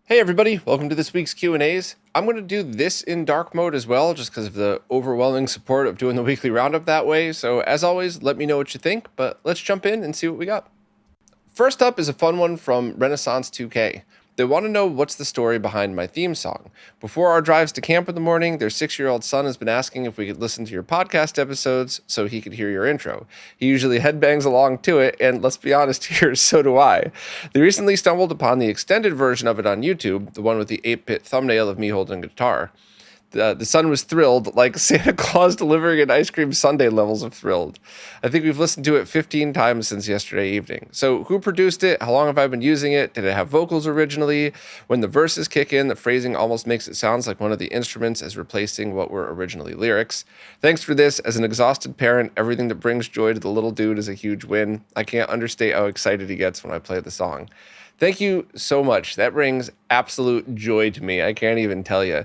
Hey everybody, welcome to this week's Q&As. I'm going to do this in dark mode as well, just because of the overwhelming support of doing the weekly roundup that way. So as always, let me know what you think, but let's jump in and see what we got. First up is a fun one from Renaissance 2K. They want to know what's the story behind my theme song. Before our drives to camp in the morning, their 6-year-old son has been asking if we could listen to your podcast episodes so he could hear your intro. He usually headbangs along to it, and let's be honest here, so do I. They recently stumbled upon the extended version of it on YouTube, the one with the 8-bit thumbnail of me holding a guitar. The son was thrilled, like Santa Claus delivering an ice cream sundae levels of thrilled. I think we've listened to it 15 times since yesterday evening. So who produced it? How long have I been using it? Did it have vocals originally? When the verses kick in, the phrasing almost makes it sound like one of the instruments is replacing what were originally lyrics. Thanks for this. As an exhausted parent, everything that brings joy to the little dude is a huge win. I can't understate how excited he gets when I play the song. Thank you so much. That brings absolute joy to me. I can't even tell you.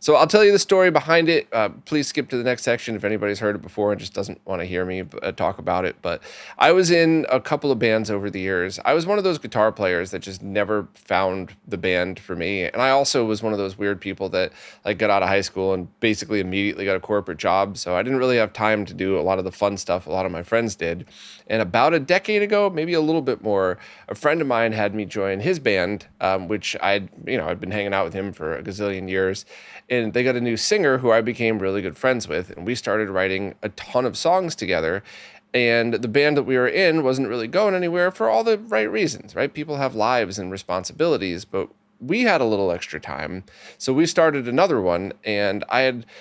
So I'll tell you the story behind it. Please skip to the next section if anybody's heard it before and just doesn't want to hear me talk about it. But I was in a couple of bands over the years. I was one of those guitar players that just never found the band for me. And I also was one of those weird people that like got out of high school and basically immediately got a corporate job. So I didn't really have time to do a lot of the fun stuff a lot of my friends did. And about a decade ago, maybe a little bit more, a friend of mine had me join his band, which I'd been hanging out with him for a gazillion years. And they got a new singer who I became really good friends with. And we started writing a ton of songs together. And the band that we were in wasn't really going anywhere for all the right reasons, right? People have lives and responsibilities, but we had a little extra time. So we started another one, and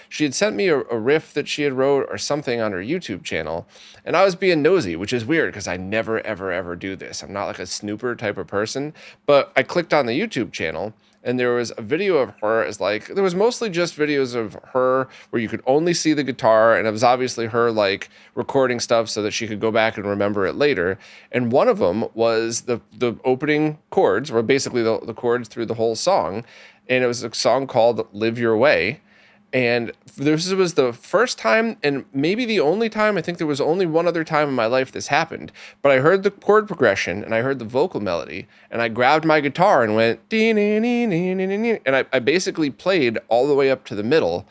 she had sent me a riff that she had wrote or something on her YouTube channel. And I was being nosy, which is weird because I never, ever, ever do this. I'm not like a snooper type of person, but I clicked on the YouTube channel and there was a video of her there was mostly just videos of her where you could only see the guitar, and it was obviously her like recording stuff so that she could go back and remember it later. And one of them was the opening chords, or basically the chords through the whole song. And it was a song called Live Your Way. And this was the first time, and maybe the only time, I think there was only one other time in my life this happened, but I heard the chord progression and I heard the vocal melody and I grabbed my guitar and went, and I basically played all the way up to the middle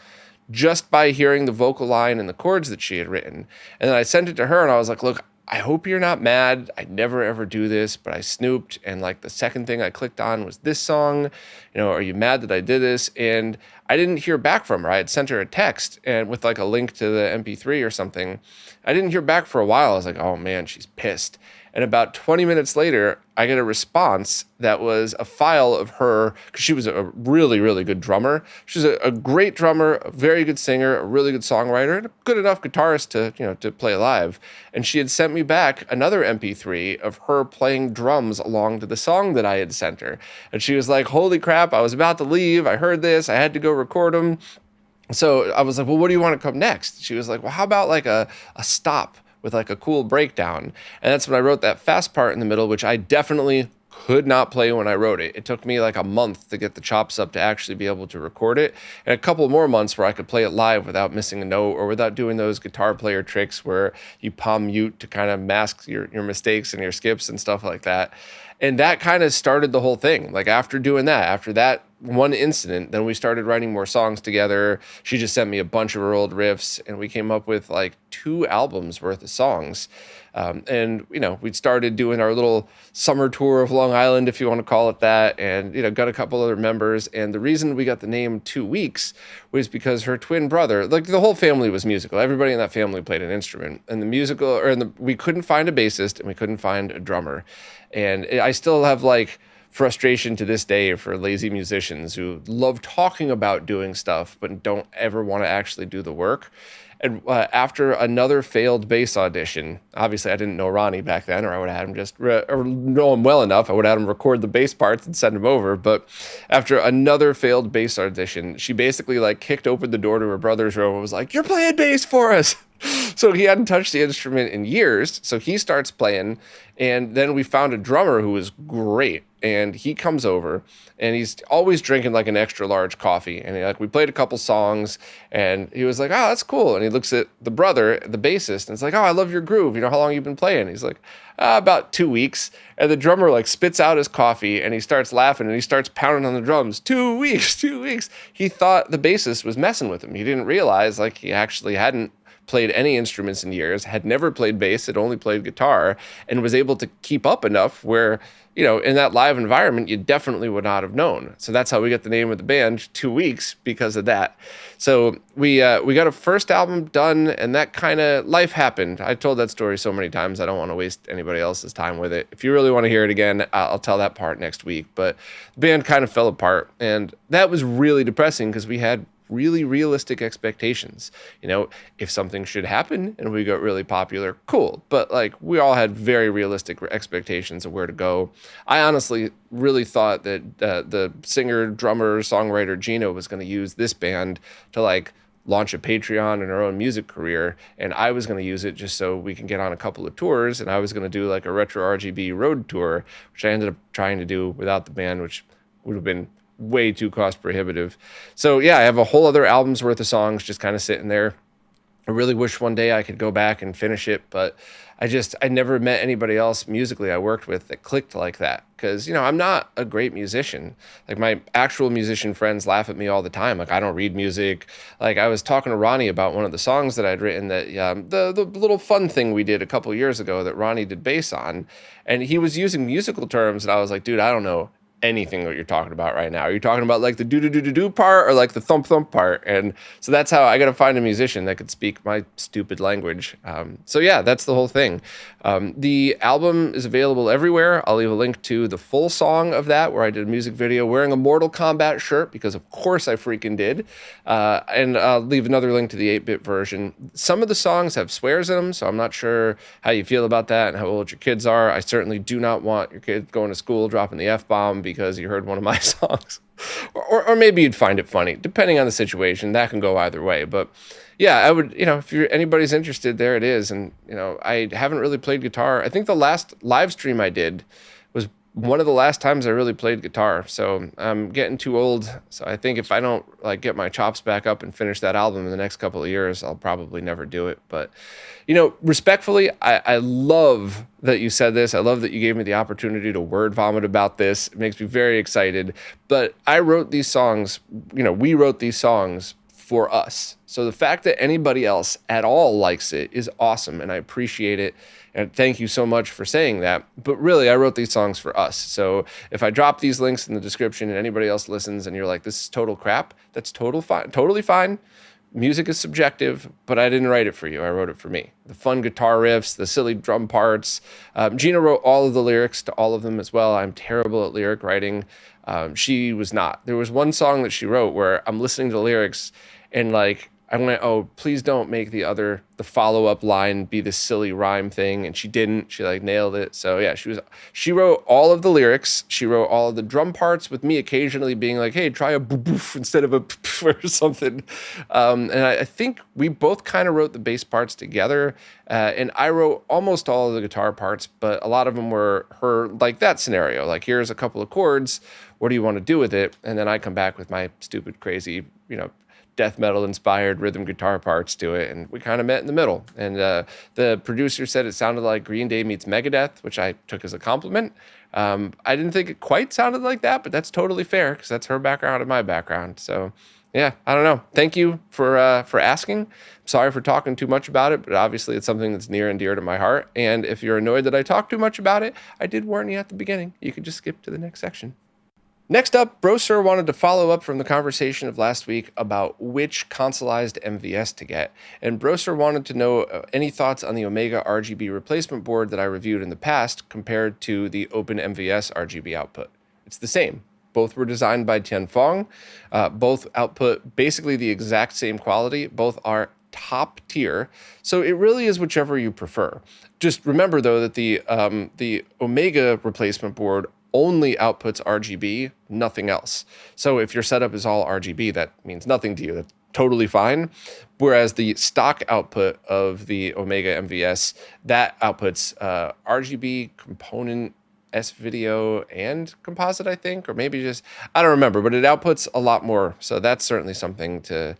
just by hearing the vocal line and the chords that she had written. And then I sent it to her and I was like, look, I hope you're not mad. I never ever do this, but I snooped. And like the second thing I clicked on was this song. Are you mad that I did this? And I didn't hear back from her. I had sent her a text and with like a link to the MP3 or something. I didn't hear back for a while. I was like, oh man, she's pissed. And about 20 minutes later, I get a response that was a file of her, because she was a really, really good drummer. She's a great drummer, a very good singer, a really good songwriter, and a good enough guitarist to play live. And she had sent me back another MP3 of her playing drums along to the song that I had sent her. And she was like, holy crap, I was about to leave. I heard this. I had to go record them. So I was like, well, what do you want to come next? She was like, well, how about like a stop with like a cool breakdown? And that's when I wrote that fast part in the middle, which I definitely could not play when I wrote it. It took me like a month to get the chops up to actually be able to record it, and a couple more months where I could play it live without missing a note or without doing those guitar player tricks where you palm mute to kind of mask your mistakes and your skips and stuff like that. And that kind of started the whole thing. Like after that one incident, then we started writing more songs together. She just sent me a bunch of her old riffs and we came up with like 2 albums worth of songs. And we'd started doing our little summer tour of Long Island, if you want to call it that, and, got a couple other members. And the reason we got the name 2 Weeks was because her twin brother, like the whole family was musical. Everybody in that family played an instrument, and we couldn't find a bassist and we couldn't find a drummer. And I still have like frustration to this day for lazy musicians who love talking about doing stuff, but don't ever want to actually do the work. And after another failed bass audition, obviously I didn't know Ronnie back then, or I would have had him or know him well enough. I would have had him record the bass parts and send him over. But after another failed bass audition, she basically like kicked open the door to her brother's room and was like, "You're playing bass for us." So he hadn't touched the instrument in years. So he starts playing. And then we found a drummer who was great. and he comes over and he's always drinking like an extra large coffee. And we played a couple songs and he was like, oh, that's cool. And he looks at the brother, the bassist, and it's like, oh, I love your groove. How long you been playing? He's like, about 2 weeks. And the drummer like spits out his coffee and he starts laughing and he starts pounding on the drums. 2 weeks, 2 weeks. He thought the bassist was messing with him. He didn't realize like he actually hadn't played any instruments in years, had never played bass, had only played guitar, and was able to keep up enough where, in that live environment, you definitely would not have known. So that's how we got the name of the band, 2 weeks, because of that. So we got a first album done, and that kind of life happened. I told that story so many times, I don't want to waste anybody else's time with it. If you really want to hear it again, I'll tell that part next week. But the band kind of fell apart, and that was really depressing because we had really realistic expectations. If something should happen and we got really popular, cool. But we all had very realistic expectations of where to go. I honestly really thought that the singer, drummer, songwriter Gino was going to use this band to launch a Patreon and our own music career. And I was going to use it just so we can get on a couple of tours. And I was going to do a RetroRGB road tour, which I ended up trying to do without the band, which would have been way too cost prohibitive. So yeah, I have a whole other album's worth of songs just kind of sitting there. I really wish one day I could go back and finish it, but I never met anybody else musically I worked with that clicked like that. Cause I'm not a great musician. My actual musician friends laugh at me all the time. I don't read music. I was talking to Ronnie about one of the songs that I'd written that, the little fun thing we did a couple years ago that Ronnie did bass on, and he was using musical terms. And I was like, dude, I don't know anything that you're talking about right now. Are you talking about the do part or the thump part? And so that's how I got to find a musician that could speak my stupid language. So yeah, that's the whole thing. The album is available everywhere. I'll leave a link to the full song of that where I did a music video wearing a Mortal Kombat shirt because of course I freaking did. And I'll leave another link to the 8-bit version. Some of the songs have swears in them, so I'm not sure how you feel about that and how old your kids are. I certainly do not want your kids going to school dropping the F-bomb because you heard one of my songs. Or maybe you'd find it funny, depending on the situation. That can go either way. But yeah, I would, if anybody's interested, there it is. And, I haven't really played guitar. I think the last live stream I did was one of the last times I really played guitar. So I'm getting too old. So I think if I don't get my chops back up and finish that album in the next couple of years, I'll probably never do it. But, respectfully, I love that you said this. I love that you gave me the opportunity to word vomit about this. It makes me very excited. But I wrote these songs, we wrote these songs for us. So the fact that anybody else at all likes it is awesome, and I appreciate it. And thank you so much for saying that. But really, I wrote these songs for us. So if I drop these links in the description and anybody else listens and you're like, this is total crap, that's totally fine. Music is subjective, but I didn't write it for you. I wrote it for me. The fun guitar riffs, the silly drum parts. Gina wrote all of the lyrics to all of them as well. I'm terrible at lyric writing. She was not. There was one song that she wrote where I'm listening to the lyrics and I went, oh, please don't make the follow-up line be this silly rhyme thing. And she didn't. She nailed it. So yeah, she wrote all of the lyrics. She wrote all of the drum parts with me occasionally being like, hey, try a boof instead of a poof or something. And I think we both kind of wrote the bass parts together. And I wrote almost all of the guitar parts, but a lot of them were her, that scenario. Here's a couple of chords. What do you want to do with it? And then I come back with my stupid, crazy, death metal inspired rhythm guitar parts to it, and we kind of met in the middle. And the producer said it sounded like Green Day meets Megadeth, which I took as a compliment. I didn't think it quite sounded like that, but that's totally fair because that's her background and my background. So yeah, I don't know. Thank you for asking. Sorry for talking too much about it, but obviously it's something that's near and dear to my heart. And if you're annoyed that I talk too much about it, I did warn you at the beginning. You could just skip to the next section. Next up, Brosir wanted to follow up from the conversation of last week about which consoleized MVS to get, and Brosir wanted to know any thoughts on the Omega RGB replacement board that I reviewed in the past compared to the Open MVS RGB output. It's the same. Both were designed by Tianfeng. Both output basically the exact same quality. Both are top tier. So it really is whichever you prefer. Just remember, though, that the Omega replacement board only outputs RGB, nothing else. So if your setup is all RGB, that means nothing to you. That's totally fine. Whereas the stock output of the Omega MVS, that outputs RGB component S-Video and composite, I think, or maybe just, I don't remember, but it outputs a lot more. So that's certainly something to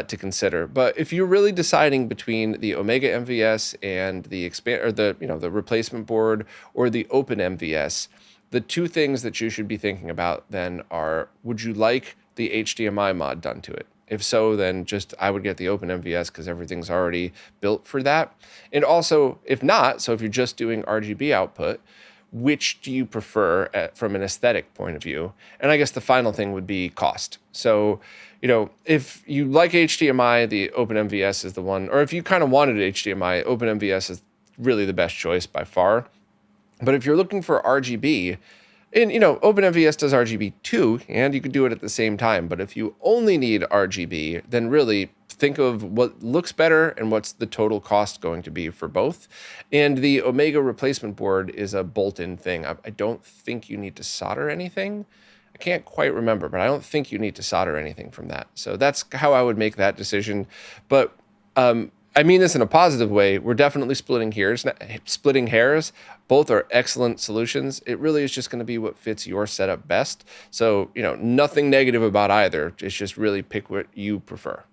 consider. But if you're really deciding between the Omega MVS and the expand or the the replacement board or the Open MVS, the two things that you should be thinking about then are: would you like the HDMI mod done to it? If so, then just I would get the Open MVS because everything's already built for that. And also, if not, so if you're just doing RGB output, which do you prefer from an aesthetic point of view? And I guess the final thing would be cost. So, if you like HDMI, the OpenMVS is the one, or if you kind of wanted HDMI, OpenMVS is really the best choice by far. But if you're looking for RGB, and OpenMVS does RGB too, and you can do it at the same time. But if you only need RGB, then really think of what looks better and what's the total cost going to be for both. And the Omega replacement board is a bolt-in thing. I don't think you need to solder anything. I can't quite remember, but I don't think you need to solder anything from that. So that's how I would make that decision. But I mean this in a positive way. We're definitely splitting hairs. Both are excellent solutions. It really is just going to be what fits your setup best. So, nothing negative about either. It's just really pick what you prefer.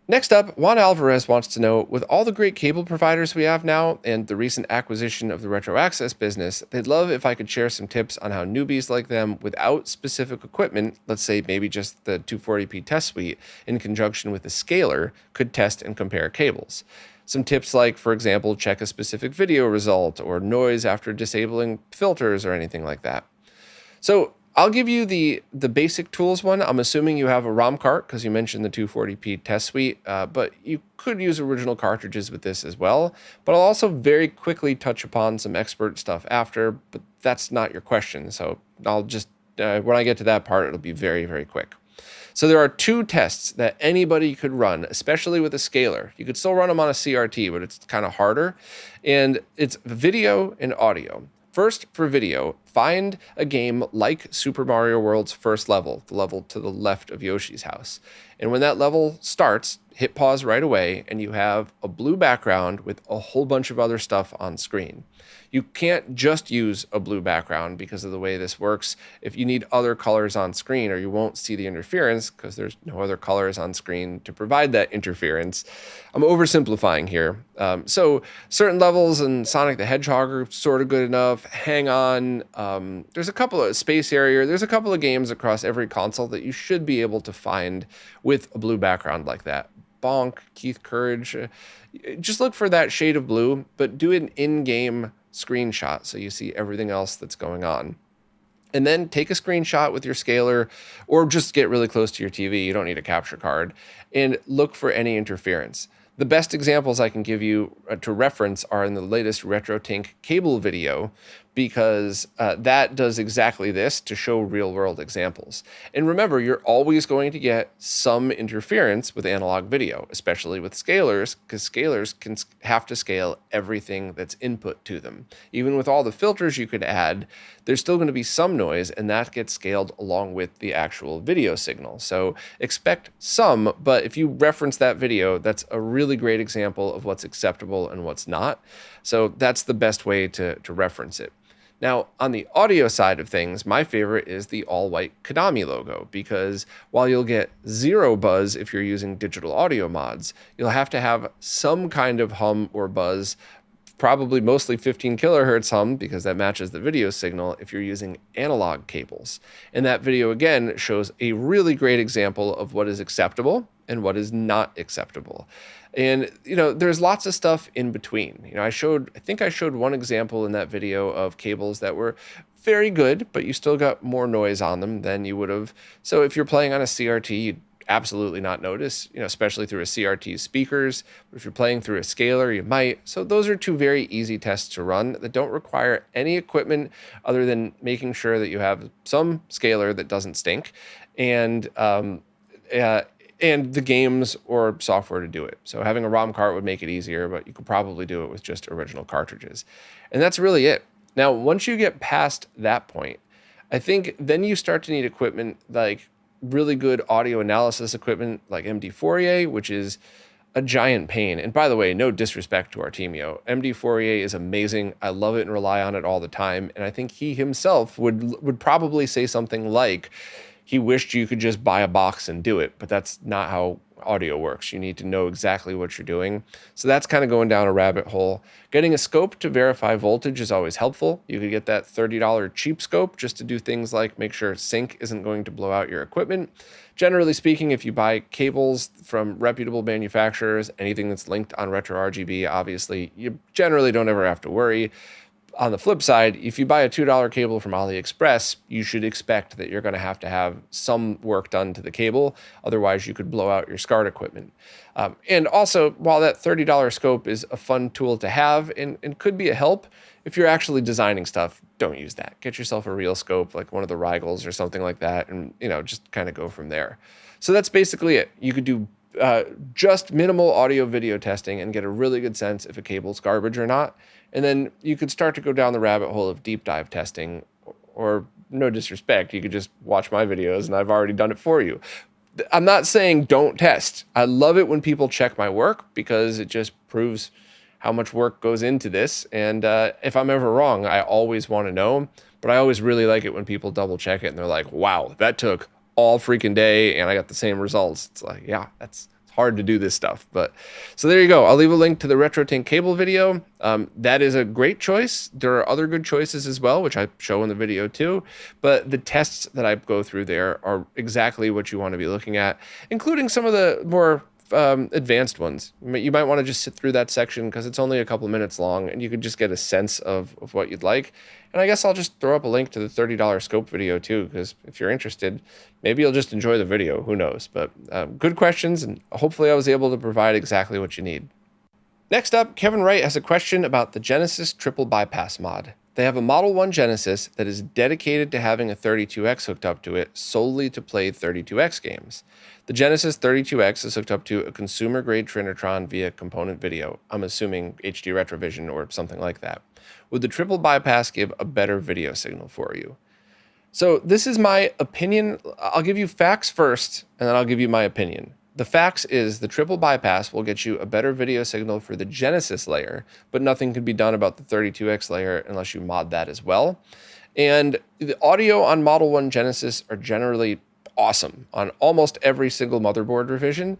Next up, Juan Alvarez wants to know, with all the great cable providers we have now and the recent acquisition of the Retro Access business, they'd love if I could share some tips on how newbies like them without specific equipment, let's say maybe just the 240p test suite in conjunction with a scaler, could test and compare cables. Some tips like, for example, check a specific video result or noise after disabling filters or anything like that. So I'll give you the basic tools one. I'm assuming you have a ROM cart because you mentioned the 240p test suite, but you could use original cartridges with this as well. But I'll also very quickly touch upon some expert stuff after, but that's not your question. So I'll just, when I get to that part, it'll be very, very quick. So there are two tests that anybody could run, especially with a scaler. You could still run them on a CRT, but it's kind of harder. And it's video and audio. First, for video, find a game like Super Mario World's first level, the level to the left of Yoshi's house. And when that level starts, hit pause right away, and you have a blue background with a whole bunch of other stuff on screen. You can't just use a blue background because of the way this works. If you need other colors on screen, or you won't see the interference because there's no other colors on screen to provide that interference. I'm oversimplifying here. So certain levels in Sonic the Hedgehog are sort of good enough. Hang On. There's a couple of Space Harrier. There's a couple of games across every console that you should be able to find with a blue background like that. Bonk, Keith Courage. Just look for that shade of blue, but do an in-game screenshot so you see everything else that's going on. And then take a screenshot with your scaler, or just get really close to your TV. You don't need a capture card, and look for any interference. The best examples I can give you to reference are in the latest RetroTink cable video, because that does exactly this to show real-world examples. And remember, you're always going to get some interference with analog video, especially with scalers, because scalers can have to scale everything that's input to them. Even with all the filters you could add, there's still going to be some noise, and that gets scaled along with the actual video signal. So expect some, but if you reference that video, that's a really great example of what's acceptable and what's not. So that's the best way to reference it. Now, on the audio side of things, my favorite is the all-white Konami logo, because while you'll get zero buzz if you're using digital audio mods, you'll have to have some kind of hum or buzz, probably mostly 15 kilohertz hum, because that matches the video signal if you're using analog cables. And that video, again, shows a really great example of what is acceptable and what is not acceptable. And, there's lots of stuff in between. I think I showed one example in that video of cables that were very good, but you still got more noise on them than you would have. So if you're playing on a CRT, you'd absolutely not notice, especially through a CRT's speakers. But if you're playing through a scaler, you might. So those are two very easy tests to run that don't require any equipment other than making sure that you have some scaler that doesn't stink, and the games or software to do it. So having a ROM cart would make it easier, but you could probably do it with just original cartridges. And that's really it. Now, once you get past that point, I think then you start to need equipment like really good audio analysis equipment like MD Fourier, which is a giant pain. And by the way, no disrespect to Artemio. MD Fourier is amazing. I love it and rely on it all the time. And I think he himself would probably say something like he wished you could just buy a box and do it, but that's not how audio works. You need to know exactly what you're doing. So that's kind of going down a rabbit hole. Getting a scope to verify voltage is always helpful. You could get that $30 cheap scope just to do things like make sure sync isn't going to blow out your equipment. Generally speaking, if you buy cables from reputable manufacturers, anything that's linked on RetroRGB, obviously, you generally don't ever have to worry. On the flip side, if you buy a $2 cable from AliExpress, you should expect that you're going to have some work done to the cable. Otherwise, you could blow out your SCART equipment. And also, while that $30 scope is a fun tool to have and could be a help, if you're actually designing stuff, don't use that. Get yourself a real scope, like one of the Rigels or something like that, and just kind of go from there. So that's basically it. You could do just minimal audio video testing and get a really good sense if a cable's garbage or not. And then you could start to go down the rabbit hole of deep dive testing, or no disrespect, you could just watch my videos and I've already done it for you. I'm not saying don't test. I love it when people check my work because it just proves how much work goes into this. And if I'm ever wrong, I always want to know, but I always really like it when people double check it and they're like, wow, that took all freaking day and I got the same results. It's like, yeah, it's hard to do this stuff. But so there you go. I'll leave a link to the RetroTink cable video. That is a great choice. There are other good choices as well, which I show in the video too. But the tests that I go through there are exactly what you want to be looking at, including some of the more advanced ones. You might want to just sit through that section because it's only a couple minutes long and you could just get a sense of what you'd like. And I guess I'll just throw up a link to the $30 scope video too, because if you're interested, maybe you'll just enjoy the video. Who knows? But good questions, and hopefully I was able to provide exactly what you need. Next up, Kevin Wright has a question about the Genesis triple bypass mod. They have a Model 1 Genesis that is dedicated to having a 32X hooked up to it solely to play 32X games. The Genesis 32X is hooked up to a consumer-grade Trinitron via component video. I'm assuming HD Retrovision or something like that. Would the triple bypass give a better video signal for you? So this is my opinion. I'll give you facts first, and then I'll give you my opinion. The facts is the triple bypass will get you a better video signal for the Genesis layer, but nothing can be done about the 32X layer unless you mod that as well. And the audio on Model 1 Genesis are generally awesome on almost every single motherboard revision.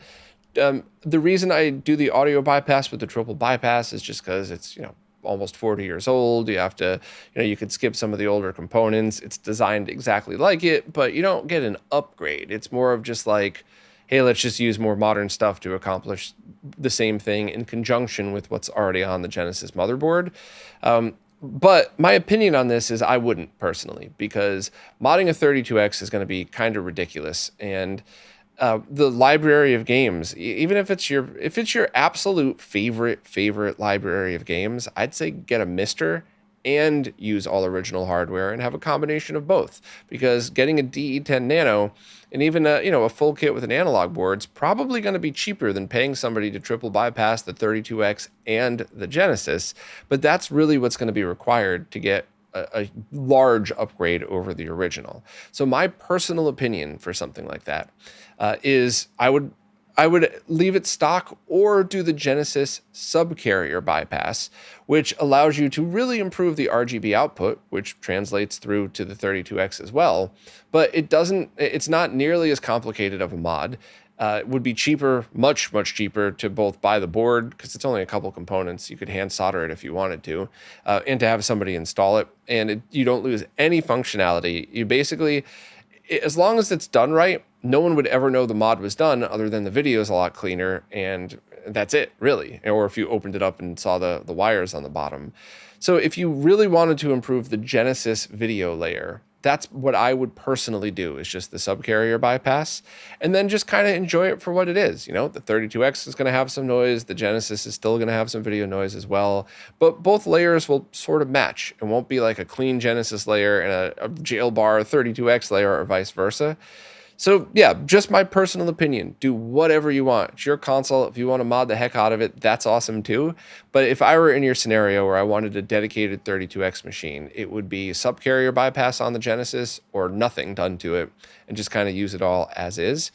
The reason I do the audio bypass with the triple bypass is just because it's, almost 40 years old. You have to, you could skip some of the older components. It's designed exactly like it, but you don't get an upgrade. It's more of just like, hey, let's just use more modern stuff to accomplish the same thing in conjunction with what's already on the Genesis motherboard. But my opinion on this is I wouldn't personally, because modding a 32X is going to be kind of ridiculous. And the library of games, even if it's your absolute favorite library of games, I'd say get a Mister and use all original hardware and have a combination of both, because getting a DE10 Nano and even a full kit with an analog board is probably going to be cheaper than paying somebody to triple bypass the 32X and the Genesis. But that's really what's going to be required to get a large upgrade over the original. So my personal opinion for something like that is I would leave it stock or do the Genesis subcarrier bypass, which allows you to really improve the RGB output, which translates through to the 32X as well. But it's not nearly as complicated of a mod. It would be cheaper, much cheaper to both buy the board, because it's only a couple components. You could hand solder it if you wanted to, and to have somebody install it. And you don't lose any functionality. You basically, as long as it's done right, no one would ever know the mod was done other than the video is a lot cleaner, and that's it, really. Or if you opened it up and saw the wires on the bottom. So if you really wanted to improve the Genesis video layer, that's what I would personally do, is just the subcarrier bypass, and then just kind of enjoy it for what it is. The 32X is going to have some noise. The Genesis is still going to have some video noise as well, but both layers will sort of match. It won't be like a clean Genesis layer and a jail bar 32X layer or vice versa. So yeah, just my personal opinion. Do whatever you want. It's your console. If you want to mod the heck out of it, that's awesome too. But if I were in your scenario where I wanted a dedicated 32X machine, it would be subcarrier bypass on the Genesis or nothing done to it and just kind of use it all as is.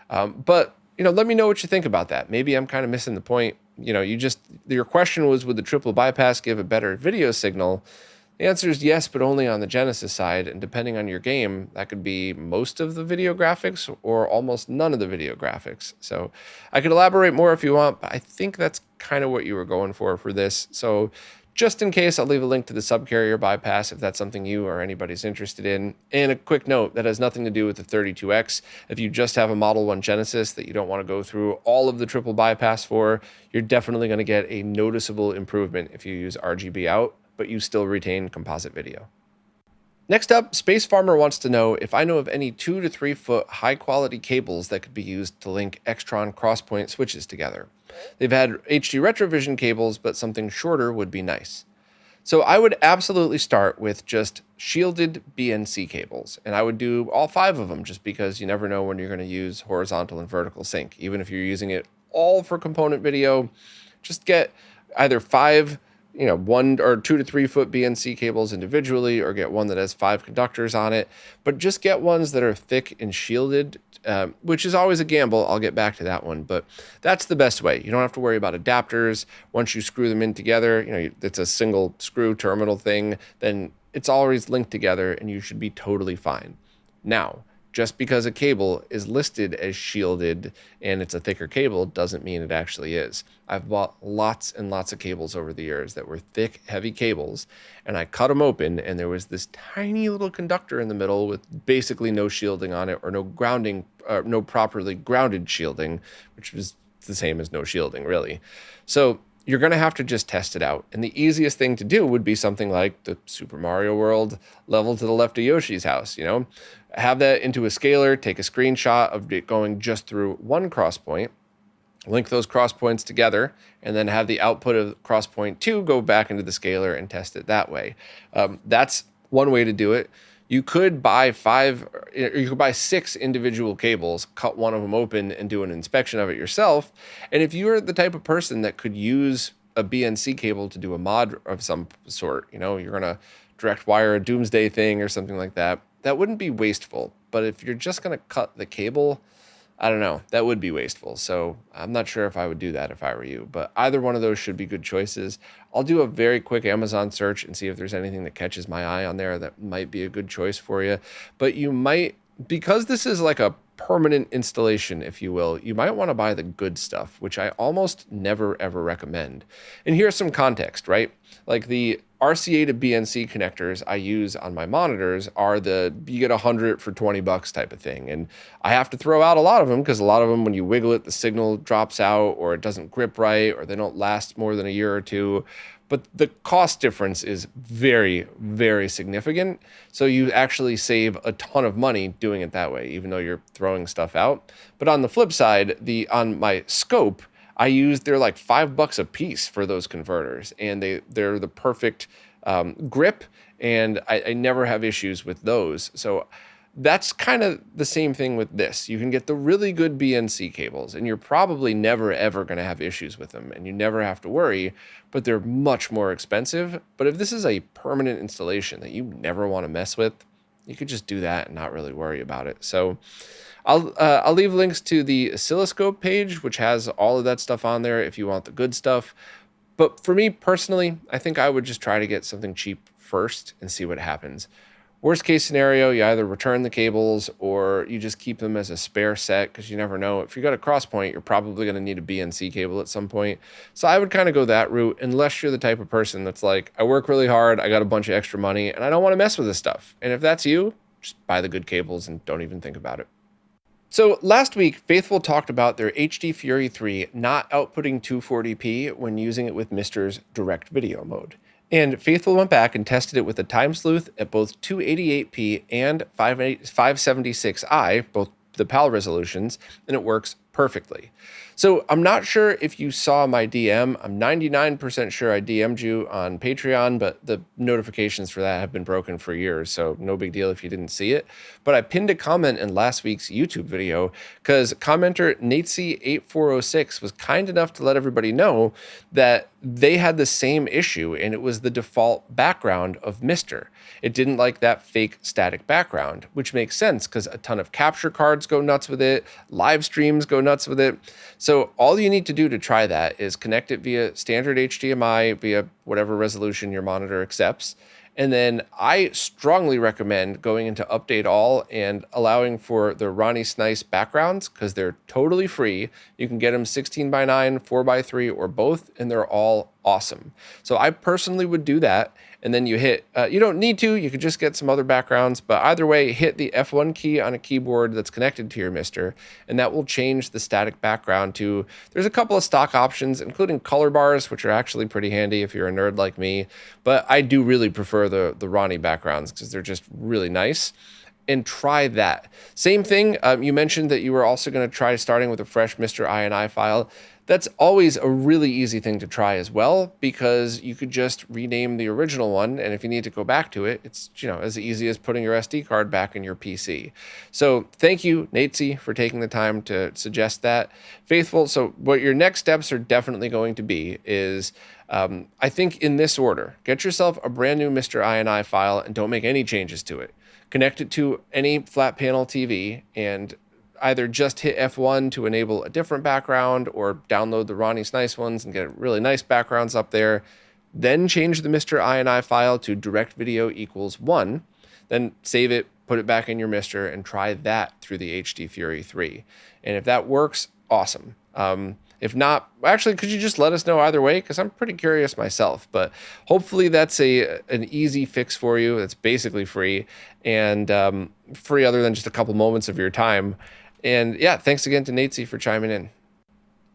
But let me know what you think about that. Maybe I'm kind of missing the point. Your question was, would the triple bypass give a better video signal? The answer is yes, but only on the Genesis side, and depending on your game, that could be most of the video graphics or almost none of the video graphics. So I could elaborate more if you want, but I think that's kind of what you were going for this. So just in case, I'll leave a link to the subcarrier bypass if that's something you or anybody's interested in. And a quick note, that has nothing to do with the 32X. If you just have a Model 1 Genesis that you don't want to go through all of the triple bypass for, you're definitely going to get a noticeable improvement if you use RGB out, but you still retain composite video. Next up, Space Farmer wants to know if I know of any 2 to 3 foot high quality cables that could be used to link Extron Crosspoint switches together. They've had HD Retrovision cables, but something shorter would be nice. So I would absolutely start with just shielded BNC cables, and I would do all 5 of them just because you never know when you're going to use horizontal and vertical sync. Even if you're using it all for component video, just get either 5 1 or 2 to 3 foot BNC cables individually, or get one that has 5 conductors on it, but just get ones that are thick and shielded, which is always a gamble. I'll get back to that one, but that's the best way. You don't have to worry about adapters. Once you screw them in together, it's a single screw terminal thing, then it's always linked together and you should be totally fine. Now, just because a cable is listed as shielded and it's a thicker cable doesn't mean it actually is. I've bought lots and lots of cables over the years that were thick, heavy cables, and I cut them open and there was this tiny little conductor in the middle with basically no shielding on it, or no grounding, no properly grounded shielding, which was the same as no shielding really. So you're going to have to just test it out. And the easiest thing to do would be something like the Super Mario World level to the left of Yoshi's house, have that into a scaler, take a screenshot of it going just through one crosspoint, link those crosspoints together, and then have the output of crosspoint 2 go back into the scaler and test it that way. That's one way to do it. You could buy 6 individual cables, cut one of them open and do an inspection of it yourself. And if you're the type of person that could use a BNC cable to do a mod of some sort, you're going to direct wire a doomsday thing or something like that, that wouldn't be wasteful. But if you're just going to cut the cable, I don't know, that would be wasteful. So I'm not sure if I would do that if I were you, but either one of those should be good choices. I'll do a very quick Amazon search and see if there's anything that catches my eye on there that might be a good choice for you. But you might, because this is like a permanent installation, if you will, you might want to buy the good stuff, which I almost never ever recommend. And here's some context, right? Like the RCA to BNC connectors I use on my monitors are you get 100 for $20 type of thing. And I have to throw out a lot of them because a lot of them, when you wiggle it, the signal drops out, or it doesn't grip right, or they don't last more than a year or two. But the cost difference is very, very significant. So you actually save a ton of money doing it that way, even though you're throwing stuff out. But on the flip side, on my scope, they're like $5 a piece for those converters, and they're the perfect grip, and I never have issues with those. So that's kind of the same thing with this. You can get the really good BNC cables, and you're probably never ever going to have issues with them, and you never have to worry, but they're much more expensive. But if this is a permanent installation that you never want to mess with, you could just do that and not really worry about it. So I'll leave links to the oscilloscope page, which has all of that stuff on there if you want the good stuff. But for me personally, I think I would just try to get something cheap first and see what happens. Worst case scenario, you either return the cables or you just keep them as a spare set, because you never know. If you got a Crosspoint, you're probably going to need a BNC cable at some point. So I would kind of go that route, unless you're the type of person that's like, I work really hard, I got a bunch of extra money, and I don't want to mess with this stuff. And if that's you, just buy the good cables and don't even think about it. So last week, Faithful talked about their HD Fury 3 not outputting 240p when using it with Mister's direct video mode. And Faithful went back and tested it with the Time Sleuth at both 288p and 576i, both the PAL resolutions, and it works perfectly. So I'm not sure if you saw my DM. I'm 99% sure I DM'd you on Patreon, but the notifications for that have been broken for years, so no big deal if you didn't see it. But I pinned a comment in last week's YouTube video because commenter Natesy8406 was kind enough to let everybody know that they had the same issue, and it was the default background of Mister. It didn't like that fake static background, which makes sense because a ton of capture cards go nuts with it, live streams go nuts nuts with it. So all you need to do to try that is connect it via standard HDMI, via whatever resolution your monitor accepts. And then I strongly recommend going into Update All and allowing for the Ronnie Snice backgrounds, because they're totally free. You can get them 16:9, 4:3, or both, and they're all awesome. So I personally would do that. And then you hit, you don't need to, you could just get some other backgrounds, but either way, hit the F1 key on a keyboard that's connected to your Mister, and that will change the static background to, there's a couple of stock options, including color bars, which are actually pretty handy if you're a nerd like me, but I do really prefer the Ronnie backgrounds because they're just really nice. And try that. Same thing, you mentioned that you were also going to try starting with a fresh Mr. INI file. That's always a really easy thing to try as well, because you could just rename the original one, and if you need to go back to it, it's, you know, as easy as putting your SD card back in your PC. So thank you, Natesy, for taking the time to suggest that. Faithful, so what your next steps are definitely going to be is, I think in this order, get yourself a brand new Mr. INI file and don't make any changes to it. Connect it to any flat panel TV and either just hit F1 to enable a different background or download the Ronnie Snice ones and get really nice backgrounds up there. Then change the Mr. INI file to direct video equals 1. Then save it, put it back in your Mister, and try that through the HD Fury 3. And if that works, awesome. If not, actually, could you just let us know either way? Because I'm pretty curious myself. But hopefully that's an easy fix for you. It's basically free, and free other than just a couple moments of your time. And yeah, thanks again to Natesy for chiming in.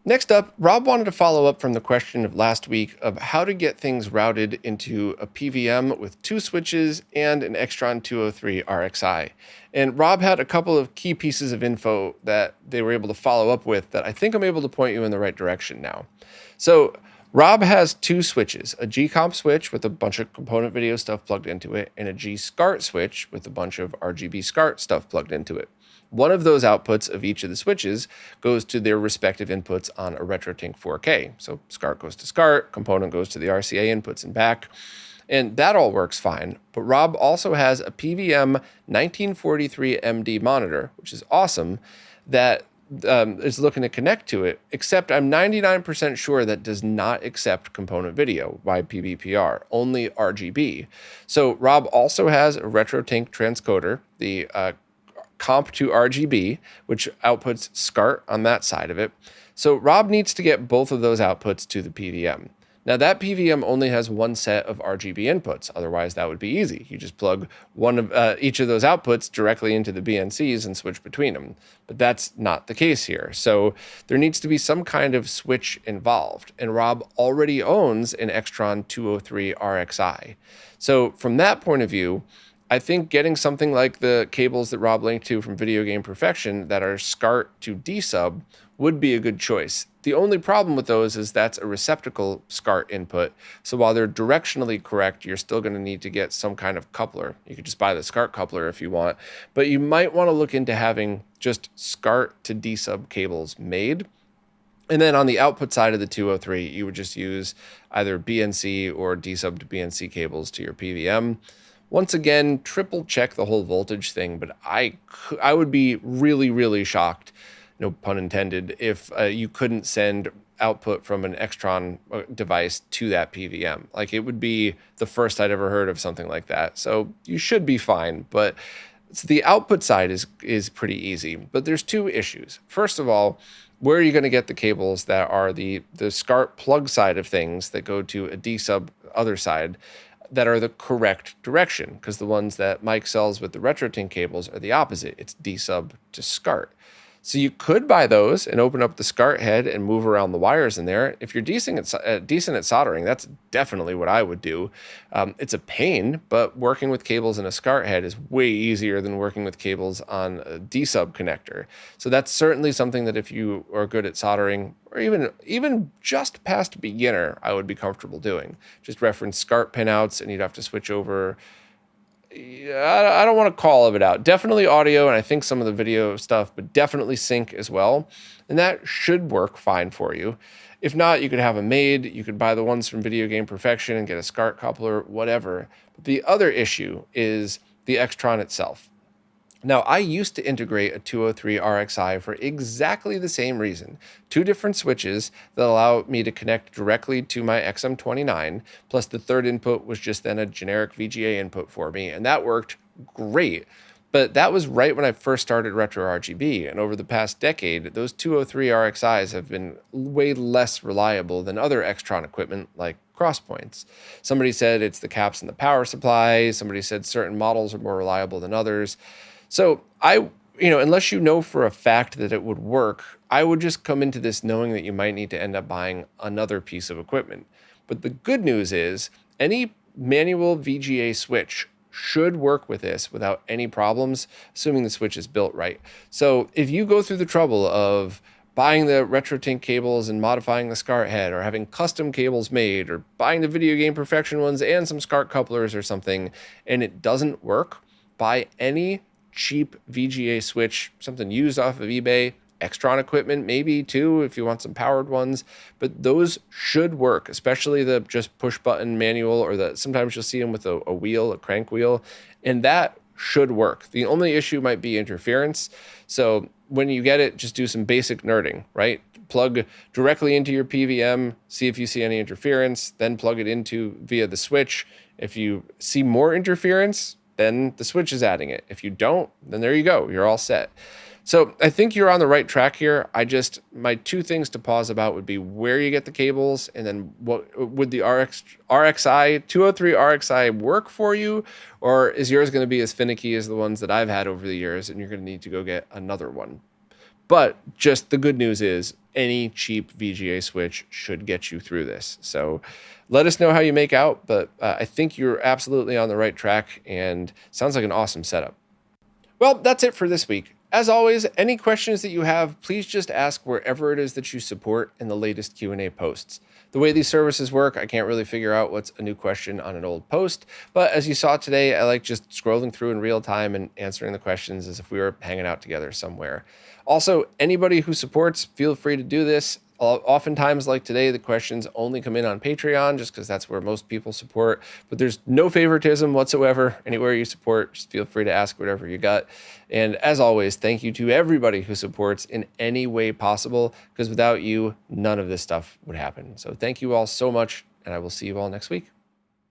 Next up, Rob wanted to follow up from the question of last week of how to get things routed into a PVM with 2 switches and an Extron 203 RXI. And Rob had a couple of key pieces of info that they were able to follow up with that I think I'm able to point you in the right direction now. So Rob has 2 switches, a G-Comp switch with a bunch of component video stuff plugged into it, and a G-SCART switch with a bunch of RGB SCART stuff plugged into it. One of those outputs of each of the switches goes to their respective inputs on a RetroTink 4K. So SCART goes to SCART, component goes to the RCA inputs and back. And that all works fine. But Rob also has a PVM 1943 MD monitor, which is awesome, that is looking to connect to it, except I'm 99% sure that does not accept component video by PBPR, only RGB. So Rob also has a RetroTink transcoder, the comp to RGB, which outputs SCART on that side of it. So Rob needs to get both of those outputs to the PVM. Now that PVM only has one set of RGB inputs. Otherwise that would be easy. You just plug one of each of those outputs directly into the BNCs and switch between them. But that's not the case here. So there needs to be some kind of switch involved. And Rob already owns an Extron 203 RXI. So from that point of view, I think getting something like the cables that Rob linked to from Video Game Perfection that are SCART to D-sub would be a good choice. The only problem with those is that's a receptacle SCART input. So while they're directionally correct, you're still going to need to get some kind of coupler. You could just buy the SCART coupler if you want, but you might want to look into having just SCART to D-sub cables made. And then on the output side of the 203, you would just use either BNC or D-sub to BNC cables to your PVM. Once again, triple check the whole voltage thing, but I would be really, really shocked, no pun intended, if you couldn't send output from an Extron device to that PVM. Like, it would be the first I'd ever heard of something like that. So you should be fine, but the output side is pretty easy. But there's 2 issues. First of all, where are you going to get the cables that are the SCART plug side of things that go to a D-sub other side that are the correct direction? Because the ones that Mike sells with the RetroTink cables are the opposite. It's D-sub to SCART. So you could buy those and open up the SCART head and move around the wires in there. If you're decent at soldering, that's definitely what I would do. It's a pain, but working with cables in a SCART head is way easier than working with cables on a D-sub connector. So that's certainly something that if you are good at soldering, or even just past beginner, I would be comfortable doing. Just reference SCART pinouts, and you'd have to switch over. I don't want to call all of it out. Definitely audio, and I think some of the video stuff, but definitely sync as well. And that should work fine for you. If not, you could have them made. You could buy the ones from Video Game Perfection and get a SCART coupler, whatever. But the other issue is the Extron itself. Now, I used to integrate a 203 RXI for exactly the same reason. Two different switches that allow me to connect directly to my XM29, plus the third input was just then a generic VGA input for me, and that worked great. But that was right when I first started RetroRGB, and over the past decade, those 203 RXIs have been way less reliable than other Extron equipment like Crosspoints. Somebody said it's the caps in the power supply, somebody said certain models are more reliable than others. So unless you know for a fact that it would work, I would just come into this knowing that you might need to end up buying another piece of equipment. But the good news is any manual VGA switch should work with this without any problems, assuming the switch is built right. So if you go through the trouble of buying the RetroTink cables and modifying the SCART head, or having custom cables made, or buying the Video Game Perfection ones and some SCART couplers or something, and it doesn't work, buy any cheap VGA switch, something used off of eBay, Extron equipment maybe too if you want some powered ones, but those should work, especially the just push button manual, or the sometimes you'll see them with a wheel, a crank wheel, and that should work. The only issue might be interference. So when you get it, just do some basic nerding, right? Plug directly into your PVM, see if you see any interference, then plug it into via the switch. If you see more interference, then the switch is adding it. If you don't, then there you go. You're all set. So I think you're on the right track here. My two things to pause about would be where you get the cables, and then what would the RXI 203 RXI work for you, or is yours going to be as finicky as the ones that I've had over the years, and you're going to need to go get another one? But just the good news is any cheap VGA switch should get you through this. So let us know how you make out, but I think you're absolutely on the right track and sounds like an awesome setup. Well, that's it for this week. As always, any questions that you have, please just ask wherever it is that you support in the latest Q&A posts. The way these services work, I can't really figure out what's a new question on an old post, but as you saw today, I like just scrolling through in real time and answering the questions as if we were hanging out together somewhere. Also, anybody who supports, feel free to do this. Oftentimes, like today, the questions only come in on Patreon just because that's where most people support, but there's no favoritism whatsoever. Anywhere you support, just feel free to ask whatever you got. And as always, thank you to everybody who supports in any way possible, because without you, none of this stuff would happen. So thank you all so much, and I will see you all next week.